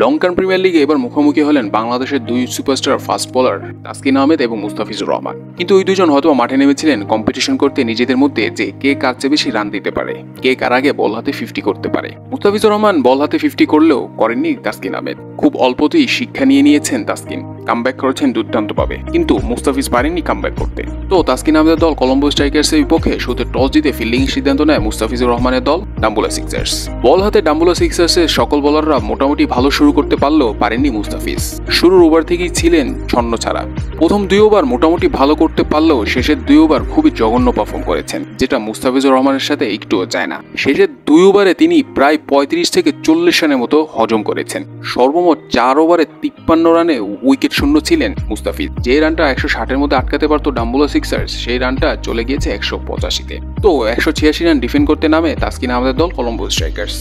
Lankan premier লিগে এবার মুখোমুখি হলেন বাংলাদেশের দুই superstar fast bowler Taskin Ahmed এবং মুস্তাফিজুর রহমান। কিন্তু ওই দুজন হয়তো মাঠে নেমেছিলেন কম্পিটিশন করতে নিজেদের মধ্যে যে কে কার চেয়ে বেশি রান দিতে পারে, কে কার আগে বল হাতে 50 করতে পারে। মুস্তাফিজুর রহমান বল হাতে 50 করলেও করেননি তাসকিন আহমেদ। খুব অল্পতেই শিক্ষা নিয়ে নিয়েছেন তাসকিন, কামব্যাক করেছেন দুর্দান্তভাবে, কিন্তু মুস্তাফিজ পারেননি কামব্যাক করতে। তো তাসকিন আহমেদের দল কলম্বো স্ট্রাইকার্সের বিপক্ষে শুরুতে টস জিতে ফিল্ডিং সিদ্ধান্ত নেয় মুস্তাফিজুর রহমানের দল ডাম্বুলা সিক্সার্স। বল হাতে ডাম্বুলা সিক্সার্সের সকল বোলাররা মোটামুটি ভালো শুরু করতে পারলেও পারেননি মুস্তাফিজ। শুরুর ওভার থেকেই ছিলেন ছন্ন ছাড়া। প্রথম 2 ওভার মোটামুটি ভালো করতে পারলেও শেষের 2 ওভার খুবই জঘন্য পারফর্ম করেছেন, যেটা মুস্তাফিজুর রহমানের সাথে একটুও যায় না। শেষের 2 ওভারে তিনি প্রায় 35 থেকে 40 রানের মতো হজম করেছেন। সর্বমোট 4 ওভারে 53 রানে উইকেট শূন্য ছিলেন মুস্তাফিজ। যে রানটা 160-এর মধ্যে আটকাতে পারতো ডাম্বুলা সিক্সার্স, সেই রানটা চলে গিয়েছে 185-তে। তো 186 রান ডিফেন্ড করতে নামে তাসকিন আহমেদের দল কলম্বো স্ট্রাইকার্স।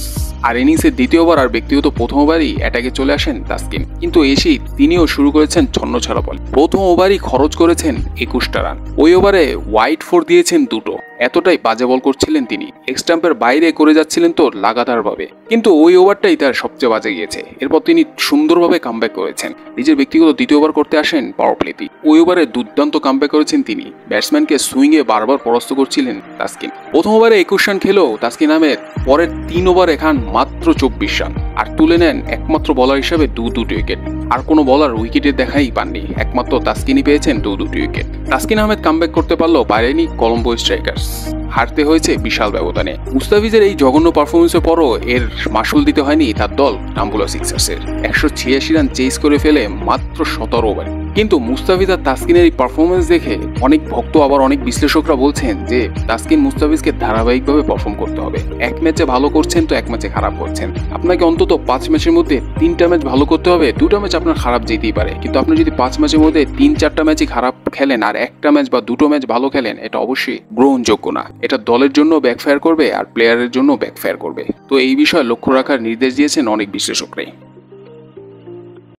আর ইনিংসের দ্বিতীয় ওভার আর ব্যক্তিগত প্রথম ওভারই অ্যাটাকে চলে আসেন তাসকিন, কিন্তু এসেই তিনিও শুরু করেছেন ছন্ন ছাড়া বল। প্রথম ওভারই খরচ করেছেন 21টা রান। ওই ওভারে ওয়াইড 4 দিয়েছেন 2টো। এতটাই বাজে বল করছিলেন তিনি, এক্সটাম্পের বাইরে করে যাচ্ছিলেন তো লাগাতারভাবে, কিন্তু ওই ওভারটাই তার সবচেয়ে বাজে গিয়েছে। এরপর তিনি সুন্দরভাবে কামব্যাক করেছেন। নিজের ব্যক্তিগত দ্বিতীয় ওভার করতে আসেন পাওয়ার প্লেতে। ওই ওভারে দুর্দান্ত কামব্যাক করেছেন তিনি। ব্যাটসম্যানকে সুইংয়ে বারবার পরাস্ত করছিলেন তাসকিন। প্রথম ওভারে 21 রান খেলেও তাসকিন আহমেদ পরের 3 ওভারে খান মাত্র 24 রান আর তুলে নেন একমাত্র বলার হিসাবে 2 উইকেট। আর কোনো বলার উইকেটের দেখাই পাননি, একমাত্র তাসকিনই পেয়েছেন 2 উইকেট। তাসকিন আহমেদ কামব্যাক করতে পারলেও পারেনি কলম্বো স্ট্রাইকার্স। হারতে হয়েছে বিশাল ব্যবধানে। মুস্তাফিজের এই জঘন্য পারফরমেন্সের পরও এর মাসুল দিতে হয়নি তার দল ডাম্বুলা সিক্সার্সের। 186 রান চেস করে ফেলে মাত্র 17 ওভারে। কিন্তু মুস্তাফিজ আর তাসকিনের এই পারফরমেন্স দেখে অনেক ভক্ত আবার অনেক বিশ্লেষকরা বলছেন যে তাসকিন মুস্তাফিজকে ধারাবাহিকভাবে পারফর্ম করতে হবে। এক ম্যাচে ভালো করছেন তো এক ম্যাচে খারাপ করছেন। আপনাকে অন্তত 5 ম্যাচের মধ্যে 3টা ম্যাচ ভালো করতে হবে। 2টা ম্যাচ আপনার খারাপ যেতেই পারে, কিন্তু আপনি যদি 5 ম্যাচের মধ্যে 3-4টা ম্যাচই খারাপ খেলেন আর একটা ম্যাচ বা 2টো ম্যাচ ভালো খেলেন, এটা অবশ্যই গ্রহণযোগ্য না। এটা দলের জন্য ব্যাকফায়ার করবে আর প্লেয়ারের জন্য ব্যাকফায়ার করবে। তো এই বিষয়ে লক্ষ্য রাখার নির্দেশ দিয়েছেন অনেক বিশ্লেষকরাই।